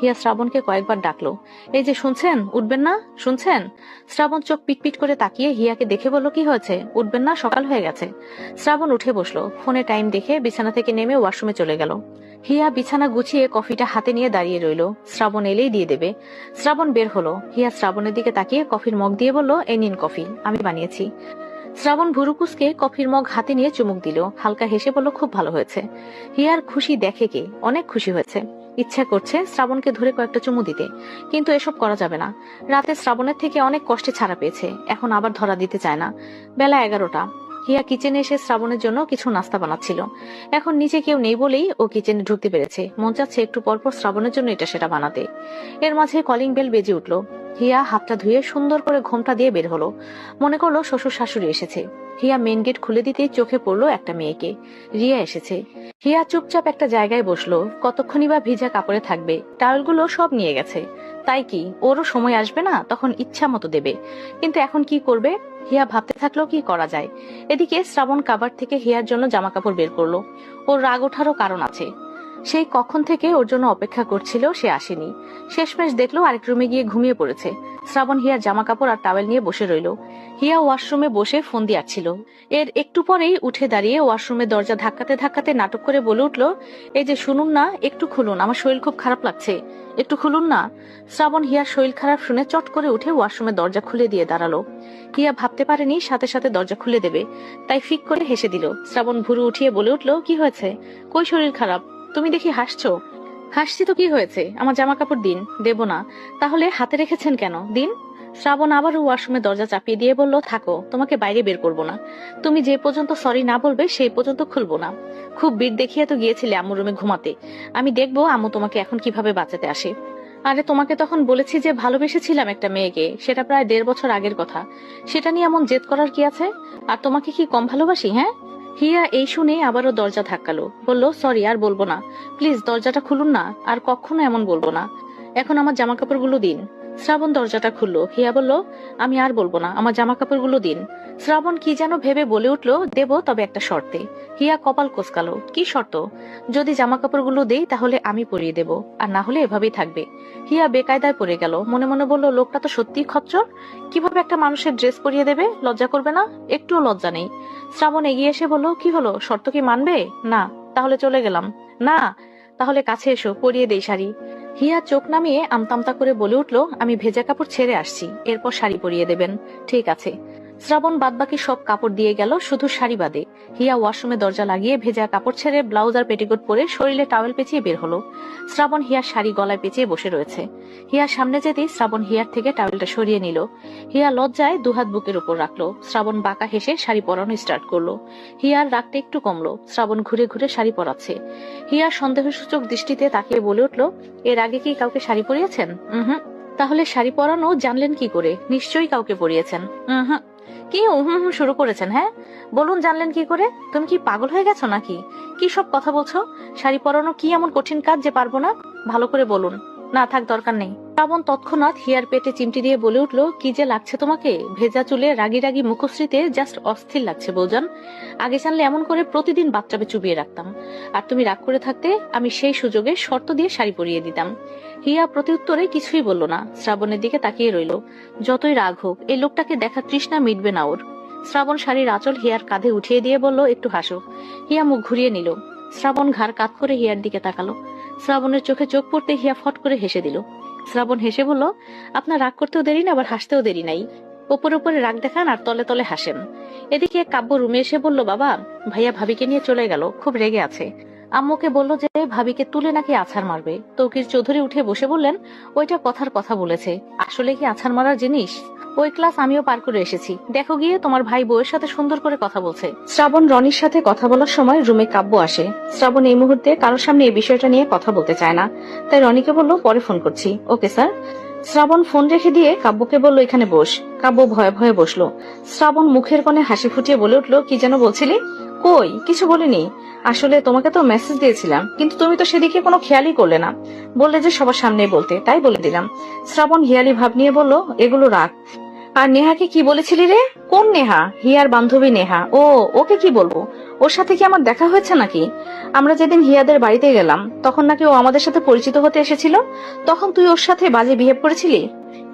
হিয়া শ্রাবণকে কয়েকবার ডাকলো। এই যে শুনছেন, উঠবেন না? শুনছেন? শ্রাবণ চোখ পিটপিট করে তাকিয়ে হিয়াকে দেখে বলল, কি হয়েছে, উঠবেন না? সকাল হয়ে গেছে। শ্রাবণ উঠে বসলো। ফোনে টাইম দেখে বিছানা থেকে নেমে ওয়াশরুমে চলে গেল। হিয়া বিছানা গুছিয়ে কফিটা হাতে নিয়ে দাঁড়িয়ে রইল, শ্রাবণ এলেই দিয়ে দেবে। শ্রাবণ বের হলো। হিয়া শ্রাবণের দিকে তাকিয়ে কফির মগ দিয়ে বলল, এই নিন কফি, আমি বানিয়েছি। শ্রাবণ ভুরুকুসকে কফির মগ হাতে নিয়ে চুমুক দিল, হালকা হেসে বলল, খুব ভালো হয়েছে। হিয়ার খুশি দেখে কে, অনেক খুশি হয়েছে। ইচ্ছা করছে শ্রাবণকে ধরে কয়েকটা চুমু দিতে, কিন্তু এসব করা যাবে না। রাতে শ্রাবণের থেকে অনেক কষ্টে ছাড়া পেয়েছে, এখন আবার ধরা দিতে চায় না। বেলা 11টা। হিয়া কিচেনে এসে শ্রাবণের জন্য কিছু নাস্তা বানাচ্ছিল। এখন নিচে কেউ নেই বলেই ও কিচেনে ঢুকতে পেরেছে। মন চাচ্ছে একটু পরপর শ্রাবণের জন্য এটা সেটা বানাতে। এর মাঝে কলিং বেল বেজে উঠলো। হিয়া হাতটা ধুয়ে সুন্দর করে ঘোমটা দিয়ে বের হলো। মনে করলো শ্বশুর শাশুড়ি এসেছে। হিয়া মেন গেট খুলে দিতেই চোখে পড়লো একটা মেয়েকে। রিয়া এসেছে। হিয়া চুপচাপ একটা জায়গায় বসলো। কতক্ষণই বা ভিজা কাপড়ে থাকবে, টাওয়েলগুলো সব নিয়ে গেছে। তাই কি ওরও সময় আসবে না, তখন ইচ্ছা মতো দেবে। কিন্তু এখন কি করবে? হিয়া ভাবতে থাকলো কি করা যায়। এদিকে শ্রাবণ কাবার থেকে হিয়ার জন্য জামা কাপড় বের করলো। ওর রাগ ওঠারও কারণ আছে। সেই কখন থেকে ওর জন্য অপেক্ষা করছিল, সে আসেনি। শেষমেশ দেখলো আরেক রুমে গিয়ে ঘুমিয়ে পড়েছে। শ্রাবণ হিয়ার জামা কাপড় আর টাওয়েল নিয়ে বসে রইল। হিয়া ওয়াশরুমে বসে ফোন দিয়াচ্ছিল। এর একটু পরেই উঠে দাঁড়িয়ে ওয়াশরুমের দরজা ধাক্কাতে ধাক্কাতে নাটক করে বলে উঠলো, এই যে শুনুন না, একটু খুলুন, আমার শরীর খুব খারাপ লাগছে, একটু খুলুন না। শ্রাবণ হিয়ার শরীর খারাপ শুনে চট করে উঠে ওয়াশরুমের দরজা খুলে দিয়ে দাঁড়ালো। হিয়া ভাবতে পারেনি সাথে সাথে দরজা খুলে দেবে, তাই ফিক করে হেসে দিল। শ্রাবণ ভুরু উঠিয়ে বলে উঠলো, কি হয়েছে? কই শরীর খারাপ? তুমি দেখি হাসছো। হাসছি তো কি হয়েছে, আমার জামা কাপড় দিন। দেব না? তাহলে হাতে রেখেছেন কেন, দিন। শ্রাবণ আবারও ওয়াশরুমে দরজা চাপিয়ে দিয়ে বলল, থাকো, তোমাকে বাইরে বের করবো না। তুমি যে পর্যন্ত সরি না বলবে সেই পর্যন্ত খুলবো না। খুব বীর দেখিয়ে তো গিয়েছিলে আম্মুর রুমে ঘুমাতে। আমি দেখবো আম্মু তোমাকে এখন কিভাবে বাঁচাতে আসে। আরে তোমাকে তখন বলেছি যে ভালোবেসেছিলাম একটা মেয়েকে, সেটা প্রায় 1.5 বছর আগের কথা। সেটা নিয়ে এমন জেদ করার কি আছে? আর তোমাকে কি কম ভালোবাসি, হ্যাঁ? হিয়া এই শুনে আবারও দরজা ধাক্কালো, বলল, সরি, আর বলবো না। প্লিজ দরজাটা খুলুন না, আর কখনো এমন বলবো না। এখন আমার জামা কাপড়গুলো দিন। শ্রাবণ দরজাটা খুললো। হিয়া বলল, আমি আর বলবো না, আমার জামা কাপড়গুলো দিন। শ্রাবণ কি যেন ভেবে বলে উঠলো, দেব, তবে একটা শর্তে। হিয়া কপাল কোসকালো, কি শর্ত? যদি জামা কাপড়গুলো দেই তাহলে আমি পরিয়ে দেব, আর না হলে এভাবেই থাকবে। হিয়া বেকায়দায় পড়ে গেল। মনে মনে বলল, লোকটা তো সত্যিই খচ্চর। কিভাবে একটা মানুষের ড্রেস পরিয়ে দেবে? লজ্জা করবে না? একটুও লজ্জা নেই। শ্রাবণ এগিয়ে এসে বলল, কি হলো, শর্ত কি মানবে? না? তাহলে চলে গেলাম। না? তাহলে কাছে এসো, পরিয়ে দেই শাড়ি। হিয়া চোখ নামিয়ে আমতামতা করে বলে উঠলো, আমি ভেজা কাপড় ছেড়ে আসছি, এরপর শাড়ি পরিয়ে দেবেন। ঠিক আছে। শ্রাবণ বাদবাকি সব কাপড় দিয়ে গেল, শুধু শাড়ি বাদে। হিয়া ওয়াশরুমে দরজা লাগিয়ে ভেজা কাপড় ছেড়ে ব্লাউজ আর পেটিকোট পরে শরীরে টাওয়েল পেঁচিয়ে বের হলো। শ্রাবণ হিয়ার শাড়ি গলায় পেঁচিয়ে বসে রয়েছে। হিয়ার সামনে যেতেই শ্রাবণ হিয়ার থেকে টাওয়েলটা সরিয়ে নিল। হিয়া লজ্জায় দুহাত বুকের উপর রাখলো। শ্রাবণ বাঁকা হেসে শাড়ি পরানো স্টার্ট করলো। হিয়ার রাগটা একটু কমলো। শ্রাবণ ঘুরে ঘুরে শাড়ি পরাচ্ছে। হিয়া সন্দেহসূচক দৃষ্টিতে তাকিয়ে বলে উঠলো, এর আগে কি কাউকে শাড়ি পরিয়েছেন? হুম। তাহলে শাড়ি পরানো জানলেন কি করে? নিশ্চয়ই কাউকে পরিয়েছেন। হুম। কি হুম শুরু করেছেন? হ্যাঁ, বলুন, জানলেন কি করে? তুমি কি পাগল হয়ে গেছো নাকি? কি সব কথা বলছো? শাড়ি পরানো কি এমন কঠিন কাজ যে পারবো না? ভালো করে বলুন। না থাক, দরকার নেই। শ্রাবণ তৎক্ষণাৎ হিয়ার পেটে চিমটি দিয়ে বলে উঠলো, কি যে লাগছে তোমাকে, ভেজা চুলে রাগি রাগি মুখশ্রীতে জাস্ট অস্থির লাগছে বৌজান। আগে জানলে এমন করে প্রতিদিন বাথটাবে চুবিয়ে রাখতাম, আর তুমি রাগ করে থাকতে আমি সেই সুযোগে শর্ত দিয়ে শাড়ি পরিয়ে দিতাম। হিয়া প্রত্যুত্তরে কিছুই বলল না, শ্রাবণের দিকে তাকিয়ে রইল। যতই রাগ হোক, এই লোকটাকে দেখা তৃষ্ণা মিটবে না ওর। শ্রাবণ শাড়ির আঁচল হিয়ার কাঁধে উঠিয়ে দিয়ে বলল, একটু হাসো। হিয়া মুখ ঘুরিয়ে নিল। শ্রাবণ ঘাড় কাত করে হিয়ার দিকে তাকালো। শ্রাবণের চোখে চোখ পড়তে হিয়া ফট করে হেসে দিল। শ্রাবণ হেসে বলল, আপনার রাগ করতেও দেরি না, আবার হাসতেও দেরি নাই। ওপরে ওপরে রাগ দেখান আর তলে তলে হাসেন। এদিকে কাব্য রুমে এসে বলল, বাবা, ভাইয়া ভাবিকে নিয়ে চলে গেল, খুব রেগে আছে। আম্মুকে বলল যে ভাবিকে তুলে নাকি আছাড় মারবে। তৌকির চৌধুরী উঠে বসে বললেন, ওইটা কথার কথা বলেছে, আসলে কি আছাড় মারার জিনিস? ওই ক্লাস আমিও পার করে এসেছি, দেখো গিয়ে তোমার ভাই বউয়ের সাথে সুন্দর করে কথা বলছে। শ্রাবণ রনির সাথে কথা বলার সময় রুমে কাব্য আসে। শ্রাবণ এই মুহূর্তে কারোর সামনে এই বিষয়টা নিয়ে কথা বলতে চায় না, তাই রনিকে বলল, পরে ফোন করছি। Okay sir. শ্রাবণ ফোন রেখে দিয়ে কাব্যকে বলল, এখানে বস। কাব্য ভয়ে ভয়ে বসলো। শ্রাবণ মুখের কোণে হাসি ফুটিয়ে বলে উঠলো, কি যেন বলছিলি? কই, কিছু বলিনি। আসলে তোমাকে তো মেসেজ দিয়েছিলাম, কিন্তু তুমি তো সেদিকে কোনো খেয়ালই করলে না। বললে যে সবার সামনে বলতে, তাই বলে দিলাম। শ্রাবণ হিয়ালি ভাব নিয়ে বলল, এগুলো রাখ। আর নেহাকে কি বলেছিলি রে? কোন নেহা? হিয়ার বান্ধবী নেহা। ও, ওকে কি বলবো? ওর সাথে কি আমার দেখা হয়েছে নাকি? আমরা যেদিন হিয়াদের বাড়িতে গেলাম তখন নাকি ও আমাদের সাথে পরিচিত হতে এসেছিল। তখন তুই ওর সাথে বাজে বিহেভ করেছিলি।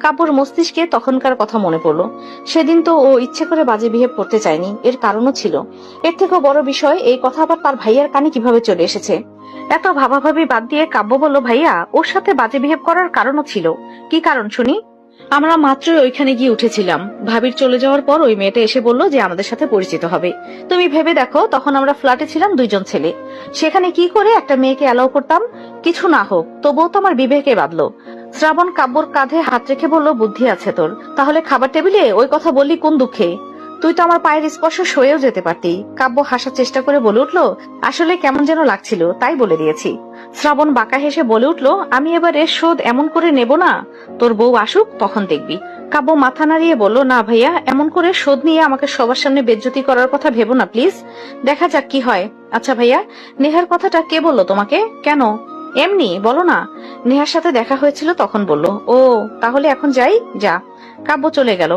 কাব্যর মস্তিষ্কে তখনকার কথা মনে পড়লো। সেদিন তো ও ইচ্ছে করে বাজে বিহেভ করতে চায়নি, এর কারণও ছিল। এর থেকেও বড় বিষয়, এই কথা আবার তার ভাইয়ার কানে কিভাবে চলে এসেছে। এত ভাবাভাবি বাদ দিয়ে কাব্য বলল, ভাইয়া ওর সাথে বাজে বিহেভ করার কারণও ছিল। কি কারণ শুনি? আমরা মাত্রই ওইখানে গিয়ে উঠেছিলাম। ভাবির চলে যাওয়ার পর ওই মেয়েটা এসে বলল যে আমাদের সাথে পরিচিত হবে। তুমি ভেবে দেখো, তখন আমরা ফ্ল্যাটে ছিলাম 2জন ছেলে। সেখানে কি করে একটা মেয়েকে অ্যালাউ করতাম? কিছু না হোক, তবুও তো আমার বিবেকে বাঁধলো। শ্রাবণ কাব্যর কাঁধে হাত রেখে বলল, বুদ্ধি আছে তোর। তাহলে খাবার টেবিলে ওই কথা বললি কোন দুঃখে? তুই তো আমার পায়ের স্পর্শ সয়েও যেতে পারতি। কাব্য হাসার চেষ্টা করে বলে উঠলো, আসলে কেমন যেন লাগছিল তাই বলে দিয়েছি। শ্রাবণ বাঁকা হেসে বলে উঠলো, আমি এবার এর শোধ এমন করে নেব না। তোর বউ আসুক তখন দেখবি। কাব্য মাথা নাড়িয়ে বলল, না ভাইয়া, এমন করে শোধ নিয়ে আমাকে সবার সামনে বেজ্জতি করার কথা ভেবো না প্লিজ। দেখা যাক কি হয়। আচ্ছা ভাইয়া, নেহার কথাটা কে বললো তোমাকে? কেন? এমনি বলো না। নেহার সাথে দেখা হয়েছিল তখন বলল। ও, তাহলে এখন যাই। যা। কাব্য চলে গেল।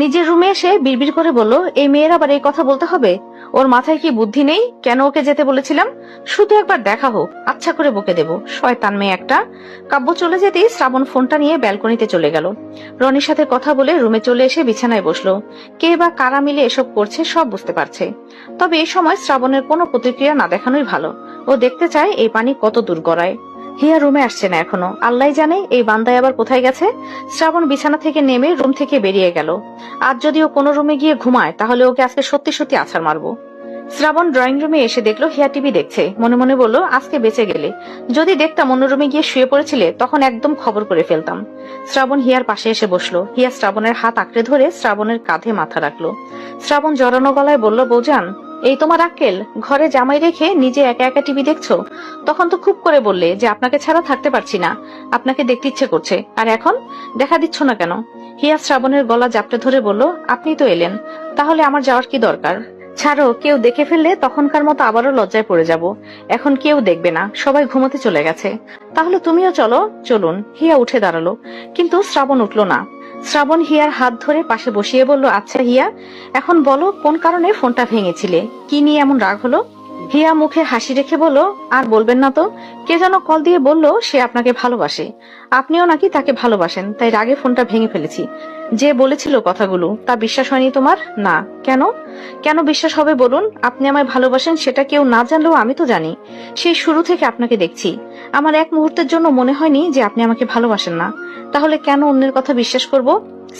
নিজের রুমে এসে বিড়বিড় করে বলল, এই মেয়ের আবার এই কথা বলতে হবে? ওর মাথায় কি বুদ্ধি নেই? কেন ওকে যেতে বলেছিলাম? শুধু একবার দেখা হোক, আচ্ছা করে বকে দেব, শয়তান মেয়ে একটা। কাব্য চলে যেতেই শ্রাবণ ফোনটা নিয়ে ব্যালকনিতে চলে গেল। রনির সাথে কথা বলে রুমে চলে এসে বিছানায় বসলো। কে বা কারা মিলে এসব করছে সব বুঝতে পারছে। তবে এই সময় শ্রাবণের কোনো প্রতিক্রিয়া না দেখানোই ভালো। ও দেখতে চায় এই পানি কত দূর গড়ায়। হিয়া রুমে আসছে না এখনো। আল্লাহ জানে এই বান্দায় আবার কোথায় গেছে। শ্রাবণ বিছানা থেকে নেমে রুম থেকে বেরিয়ে গেল। আজ যদি ও কোনো রুমে গিয়ে ঘুমায় তাহলে ওকে আজকে সত্যি সত্যি আছাড় মারবো। শ্রাবণ ড্রয়িং রুমে এসে দেখলো হিয়া টিভি দেখছে। মনে মনে বলল, আজকে বেঁচে গেলে। যদি দেখতাম অন্য রুমে গিয়ে শুয়ে পড়েছিলে তখন একদম খবর করে ফেলতাম। শ্রাবণ হিয়ার পাশে এসে বসলো। হিয়া শ্রাবণের হাত আঁকড়ে ধরে শ্রাবণের কাঁধে মাথা রাখলো। শ্রাবণ জড়ানো গলায় বলল, বৌজান, এই তোমার আক্কেল? ঘরে জামাই রেখে নিজে একা একা টিভি দেখছো। তখন তো খুব করে বললে যে আপনাকে ছাড়া থাকতে পারছি না, আপনাকে দেখতে ইচ্ছে করছে, আর এখন দেখা দিচ্ছ না কেন? হিয়া শ্রাবণের গলা জাপটে ধরে বলল, আপনি তো এলেন, তাহলে আমার যাওয়ার কি দরকার? ছাড়ো, কেউ দেখে ফেললে তখনকার মতো আবারও লজ্জায় পড়ে যাব। এখন কেউ দেখবে না, সবাই ঘুমোতে চলে গেছে। তাহলে তুমিও চলো। চলুন। হিয়া উঠে দাঁড়ালো, কিন্তু শ্রাবণ উঠলো না। শ্রাবণ হিয়ার হাত ধরে পাশে বসিয়ে বলল, আচ্ছা হিয়া, এখন বলো কোন কারণে ফোনটা ভেঙেছিলে? কি নিয়ে এমন রাগ হলো? হিয়া মুখে হাসি রেখে বলল, আর বলবেন না তো। কে যেন কল দিয়ে বলল সে আপনাকে ভালোবাসে। আপনিও নাকি তাকে ভালোবাসেন, তাই রাগে ফোনটা ভেঙে ফেলেছি। যে বলেছিল কথাগুলো তা বিশ্বাস হয়নি তোমার? না। কেন? কেন বিশ্বাস হবে বলুন? আপনি আমায় ভালোবাসেন সেটা কেউ না জানলেও আমি তো জানি। সেই শুরু থেকে আপনাকে দেখছি। আমার এক মুহূর্তের জন্য মনে হয়নি যে আপনি আমাকে ভালোবাসেন না। তাহলে কেন অন্যের কথা বিশ্বাস করব?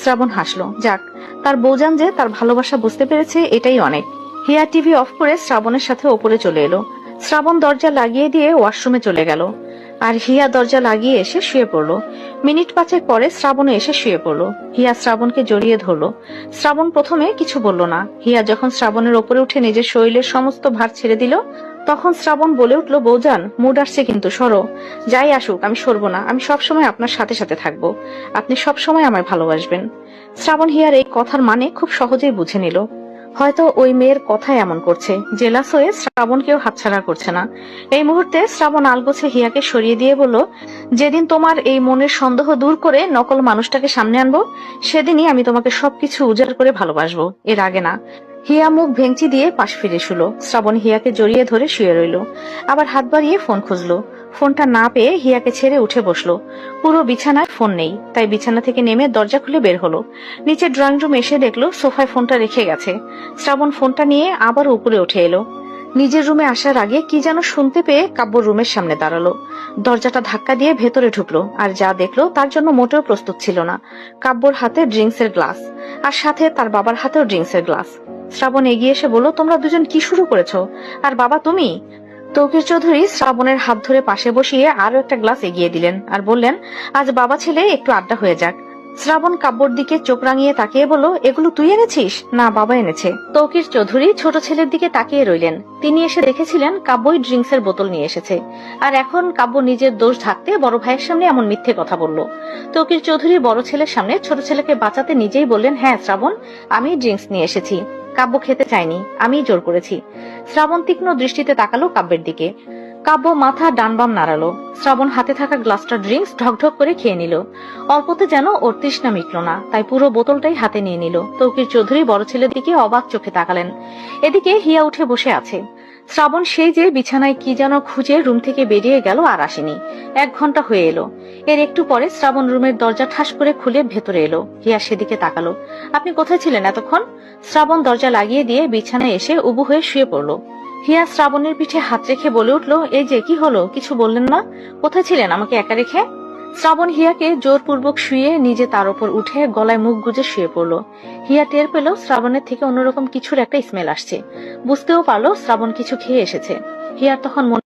শ্রাবণ হাসলো। যাক, তার বউজান যে তার ভালোবাসা বুঝতে পেরেছে, এটাই অনেক। হিয়া টিভি অফ করে শ্রাবণের সাথে ওপরে চলে এলো। শ্রাবণ দরজা লাগিয়ে দিয়ে ওয়াশরুমে চলে গেল। আর হিয়া দরজা লাগিয়ে এসে শুয়ে পড়লো। মিনিট 5 পরে শ্রাবণও এসে শুয়ে পড়লো। হিয়া শ্রাবণকে জড়িয়ে ধরলো। শ্রাবণ প্রথমে কিছু বলল না। হিয়া যখন শ্রাবণের ওপরে উঠে নিজের শরীরের সমস্ত ভার ছেড়ে দিল, তখন শ্রাবণ বলে উঠলো, বৌজান, মুড আসছে কিন্তু, সরো। যাই আসুক আমি সরবো না। আমি সবসময় আপনার সাথে সাথে থাকবো। আপনি সবসময় আমায় ভালোবাসবেন। শ্রাবণ হিয়ার এই কথার মানে খুব সহজেই বুঝে নিল। হয়তো ওই মেয়ের কথাই এমন করছে। জেলাস হয়ে শ্রাবণকেও হাতছাড়া করছে না। এই মুহূর্তে শ্রাবণ আলগোছে হিয়াকে সরিয়ে দিয়ে বলল, যেদিন তোমার এই মনের সন্দেহ দূর করে নকল মানুষটাকে সামনে আনবো, সেদিনই আমি তোমাকে সবকিছু উজাড় করে ভালোবাসবো, এর আগে না। হিয়া মুখ ভেঙচি দিয়ে পাশ ফিরে শুলো। শ্রাবণ হিয়াকে জড়িয়ে ধরে শুয়ে রইল। আবার হাত বাড়িয়ে ফোন খুঁজলো। ফোনটা না পেয়ে হিয়াকে ছেড়ে উঠে বসলো। পুরো বিছানায় ফোন নেই, তাই বিছানা থেকে নেমে দরজা খুলে বের হলো। নিচে ড্রয়িং রুম এসে দেখলো সোফায় ফোনটা রেখে গেছে। শ্রাবণ ফোনটা নিয়ে আবার উপরে উঠে এলো। নিজের রুমে আসার আগে কি যেন শুনতে পেয়ে কাব্য রুমের সামনে দাঁড়ালো। দরজাটা ধাক্কা দিয়ে ভেতরে ঢুকলো। আর যা দেখলো তার জন্য মোটেও প্রস্তুত ছিল না। কাব্যর হাতে ড্রিঙ্কসের গ্লাস, আর সাথে তার বাবার হাতেও ড্রিঙ্কসের গ্লাস। শ্রাবণ এগিয়ে এসে বলল, তোমরা দুজন কি শুরু করেছো? আর বাবা তুমি? তৌকির চৌধুরী শ্রাবণের হাত ধরে পাশে বসিয়ে আরো একটা গ্লাস এগিয়ে দিলেন আর বললেন, আজ বাবা ছেলে একটু আড্ডা হয়ে যাক। শ্রাবণ কাব্যর দিকে চোখ রাঙিয়ে তাকিয়ে বলল, এগুলো তুই এনেছিস? না, বাবা এনেছে। তৌকির চৌধুরী ছোট ছেলের দিকে তাকিয়ে রইলেন। তিনি এসে দেখেছিলেন কাব্যই ড্রিঙ্কসের বোতল নিয়ে এসেছে। আর এখন কাব্য নিজের দোষ ঢাকতে বড় ভাইয়ের সামনে এমন মিথ্যে কথা বলল। তৌকির চৌধুরী বড় ছেলের সামনে ছোট ছেলেকে বাঁচাতে নিজেই বললেন, হ্যাঁ শ্রাবণ, আমি ড্রিঙ্কস নিয়ে এসেছি। কাব্য খেতে চাইনি, আমি জোর করেছি। শ্রাবণ তীক্ষ্ণ দৃষ্টিতে তাকালো কাব্যের দিকে। কাব্য মাথা ডান বাম নাড়ালো। শ্রাবণ হাতে থাকা গ্লাসটা ড্রিঙ্কস ঢকঢক করে খেয়ে নিল। অল্পতে যেন ওর তৃষ্ণা মিটল না, তাই পুরো বোতলটাই হাতে নিয়ে নিল। তৌকির চৌধুরী বড় ছেলের দিকে অবাক চোখে তাকালেন। এদিকে হিয়া উঠে বসে আছে। শ্রাবণ সেই যে বিছানায় কি যেন খুঁজে রুম থেকে বেরিয়ে গেল, আর আসেনি। 1 ঘন্টা হয়ে এলো। এর একটু পরে শ্রাবণ রুমের দরজা ঠাস করে খুলে ভেতরে এলো। হিয়া সেদিকে তাকালো। আপনি কোথায় ছিলেন এতক্ষণ? শ্রাবণ দরজা লাগিয়ে দিয়ে বিছানায় এসে উবু হয়ে শুয়ে পড়লো। হিয়া শ্রাবণের পিঠে হাত রেখে বলে উঠল, এই যে কি হলো, কিছু বললেন না? কোথায় ছিলেন আমাকে একা রেখে? শ্রাবণ হিয়াকে জোরপূর্বক শুয়ে নিজে তার উপর উঠে গলায় মুখ গুজে শুয়ে পড়লো। হিয়া টের পেল শ্রাবণের থেকে অন্যরকম কিছুর একটা স্মেল আসছে। বুঝতেও পারলো শ্রাবণ কিছু খেয়ে এসেছে। হিয়ার তখন মনে